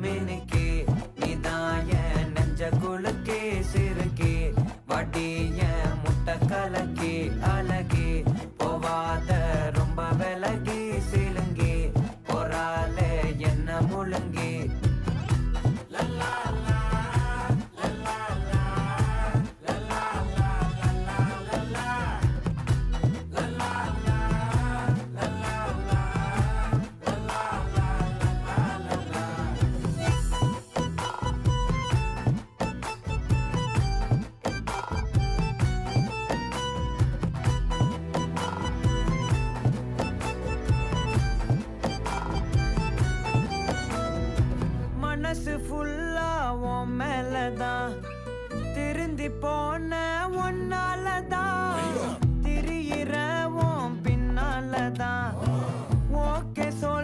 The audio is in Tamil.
மினுக்கே நீதான் என் நெஞ்ச குலுக்கே சிறுக்கே வடிய முட்டை கலக்கே அழகே போவாத ரொம்ப விலகி சிலுங்கி போறாலே என்ன முழுங்கி மனசு ஃபுல்லா உன் மேலதான் திருந்தி போன ஒன்னாலதான் திரியிற உன் பின்னாலதான் ஓகே சொல்